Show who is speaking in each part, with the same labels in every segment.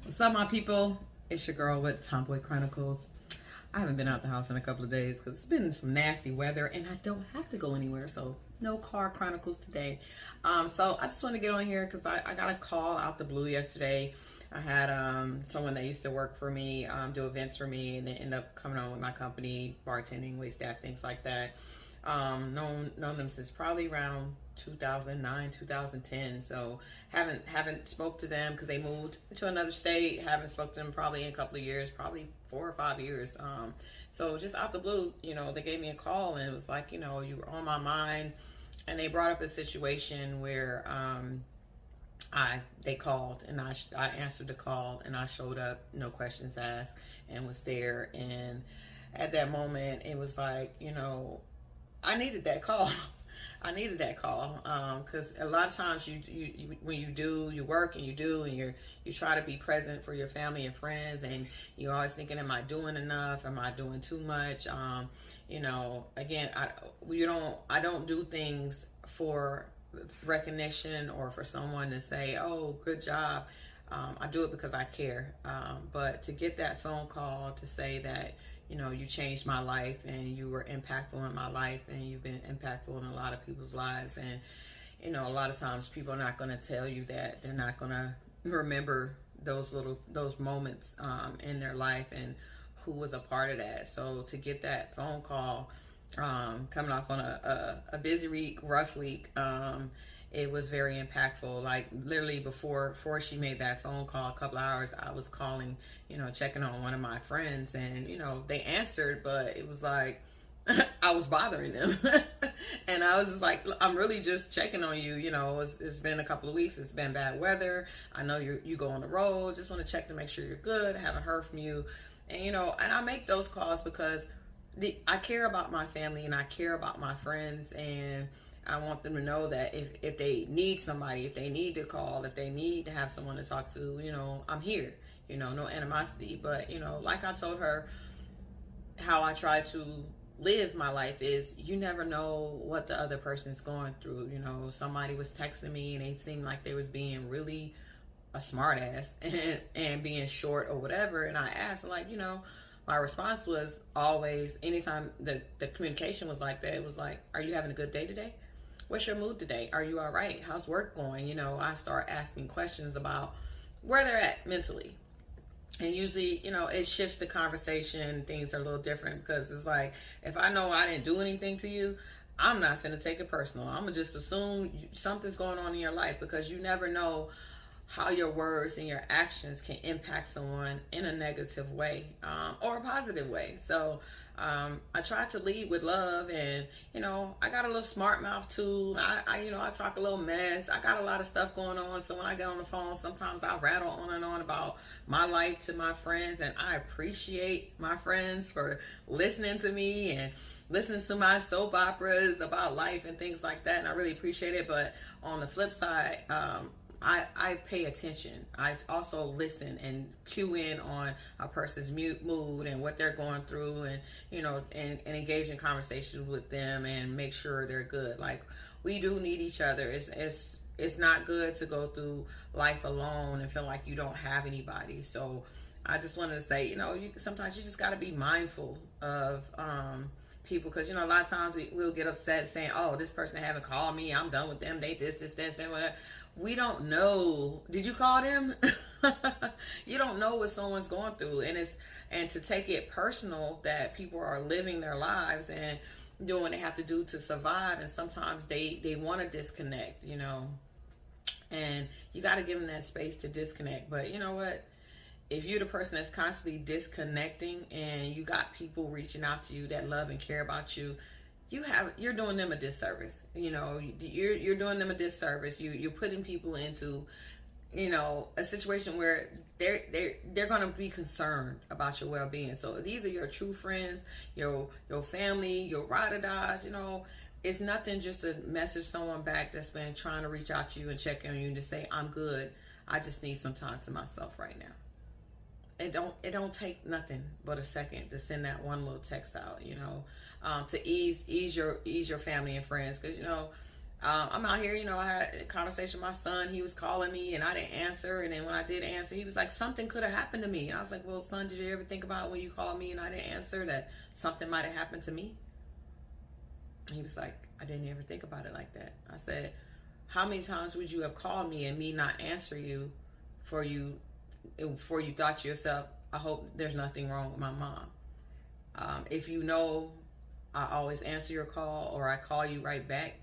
Speaker 1: What's up, my people? It's your girl with Tomboy Chronicles. I haven't been out the house in a couple of days because it's been some nasty weather and I don't have to go anywhere, so no car chronicles today. So I just want to get on here because I got a call out the blue yesterday. I had someone that used to work for me do events for me, and they end up coming on with my company, bartending, wait staff, things like that. Known them since probably around 2009, 2010. So haven't spoke to them because they moved to another state. Haven't spoke to them probably in a couple of years, probably 4 or 5 years. So just out the blue, they gave me a call and it was like, you were on my mind, and they brought up a situation where they called and I answered the call and I showed up, no questions asked, and was there. And at that moment, it was like, I needed that call. I needed that call because a lot of times you when you work and you try to be present for your family and friends, and you're always thinking, am I doing enough? Am I doing too much? Again, I don't do things for recognition or for someone to say, oh, good job. I do it because I care. But to get that phone call to say that, you changed my life and you were impactful in my life and you've been impactful in a lot of people's lives. And, a lot of times people are not going to tell you that. They're not going to remember those moments in their life and who was a part of that. So to get that phone call coming off on a busy week, rough week, it was very impactful. Like literally before she made that phone call, a couple hours, I was calling, checking on one of my friends, and they answered, but it was like I was bothering them. And I was just like, I'm really just checking on you. It's been a couple of weeks. It's been bad weather. I know you go on the road. Just want to check to make sure you're good. I haven't heard from you. And and I make those calls because I care about my family and I care about my friends, and I want them to know that if they need somebody, if they need to call, if they need to have someone to talk to, I'm here. No animosity. But, like I told her, how I try to live my life is you never know what the other person's going through. Somebody was texting me and they seemed like they was being really a smart ass and being short or whatever. And I asked, like, my response was always, anytime the communication was like that, it was like, are you having a good day today? What's your mood today? Are you all right? How's work going? I start asking questions about where they're at mentally. And usually, it shifts the conversation. Things are a little different because it's like, if I know I didn't do anything to you, I'm not going to take it personal. I'm going to just assume something's going on in your life, because you never know how your words and your actions can impact someone in a negative way or a positive way. So I try to lead with love, and I got a little smart mouth too. I talk a little mess. I got a lot of stuff going on, so when I get on the phone, sometimes I rattle on and on about my life to my friends, and I appreciate my friends for listening to me and listening to my soap operas about life and things like that, and I really appreciate it. But on the flip side, I pay attention. I also listen and cue in on a person's mood and what they're going through, and and engage in conversations with them and make sure they're good. Like, we do need each other. It's not good to go through life alone and feel like you don't have anybody. So I just wanted to say, sometimes you just got to be mindful of people, because a lot of times we'll get upset saying, oh, this person haven't called me, I'm done with them, they this and whatever. We don't know. Did you call them? You don't know what someone's going through, and to take it personal that people are living their lives and doing what they have to do to survive, and sometimes they want to disconnect, and you got to give them that space to disconnect. But you know what? If you're the person that's constantly disconnecting and you got people reaching out to you that love and care about you, you're doing them a disservice. You're doing them a disservice. You're putting people into a situation where they're going to be concerned about your well-being. So these are your true friends, your family, your ride or dies. It's nothing just to message someone back that's been trying to reach out to you and check on you and to say, I'm good, I just need some time to myself right now. It don't take nothing but a second to send that one little text out, to ease your family and friends, because I'm out here, I had a conversation with my son. He was calling me and I didn't answer. And then when I did answer, he was like, something could have happened to me. And I was like, well, son, did you ever think about when you called me and I didn't answer that something might have happened to me? And he was like, I didn't ever think about it like that. I said, how many times would you have called me and me not answer you before you thought to yourself, I hope there's nothing wrong with my mom? If you know, I always answer your call or I call you right back.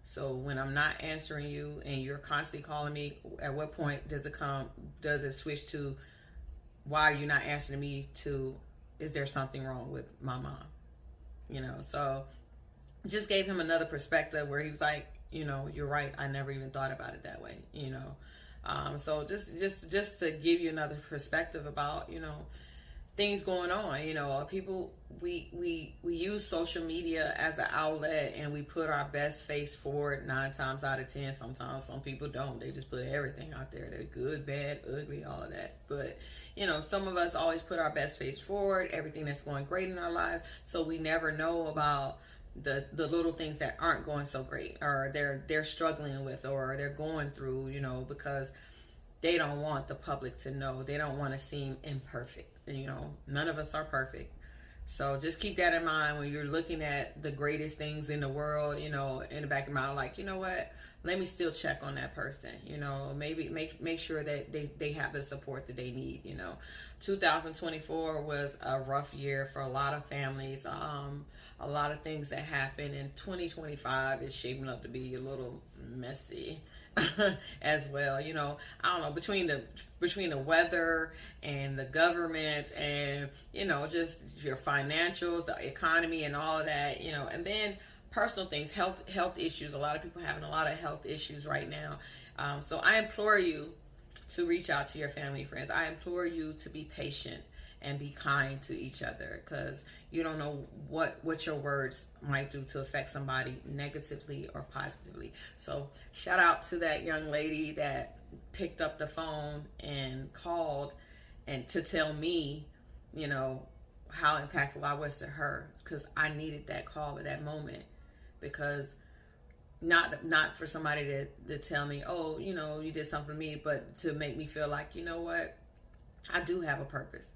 Speaker 1: So when I'm not answering you and you're constantly calling me, at what point does it switch to, why are you not answering me, to, is there something wrong with my mom? So just gave him another perspective where he was like, you're right. I never even thought about it that way, So just to give you another perspective about, things going on, people, we use social media as an outlet and we put our best face forward 9 times out of 10. Sometimes some people don't. They just put everything out there. They're good, bad, ugly, all of that. But, some of us always put our best face forward, everything that's going great in our lives. So we never know about the little things that aren't going so great, or they're struggling with, or they're going through, because they don't want the public to know. They don't want to seem imperfect. None of us are perfect. So just keep that in mind when you're looking at the greatest things in the world, in the back of your mind, like, what? Let me still check on that person. Maybe make sure that they have the support that they need. 2024 was a rough year for a lot of families. A lot of things that happened, and 2025 is shaping up to be a little messy as well. I don't know, between the weather and the government and, just your financials, the economy and all of that, and then personal things, health issues. A lot of people having a lot of health issues right now. So I implore you to reach out to your family and friends. I implore you to be patient and be kind to each other, because you don't know what your words might do to affect somebody negatively or positively. So shout out to that young lady that picked up the phone and called and to tell me, how impactful I was to her, because I needed that call at that moment. Because not for somebody to tell me, oh, you did something for me, but to make me feel like, what, I do have a purpose.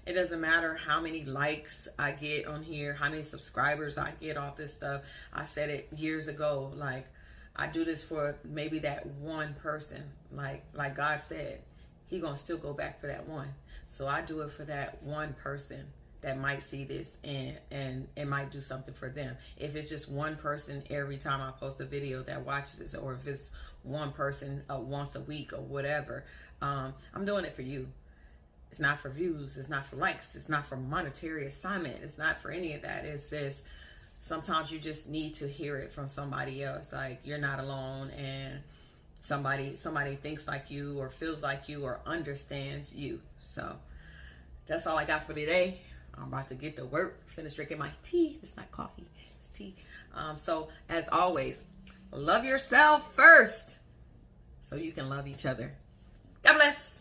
Speaker 1: It doesn't matter how many likes I get on here, how many subscribers I get off this stuff. I said it years ago, like, I do this for maybe that one person. Like God said, He gonna still go back for that one. So I do it for that one person that might see this and it might do something for them. If it's just one person every time I post a video that watches this, or if it's one person once a week or whatever, I'm doing it for you. It's not for views. It's not for likes. It's not for monetary assignment. It's not for any of that. It's just sometimes you just need to hear it from somebody else. Like, you're not alone, and somebody thinks like you or feels like you or understands you. So that's all I got for today. I'm about to get to work, finish drinking my tea. It's not coffee, it's tea. So as always, love yourself first so you can love each other.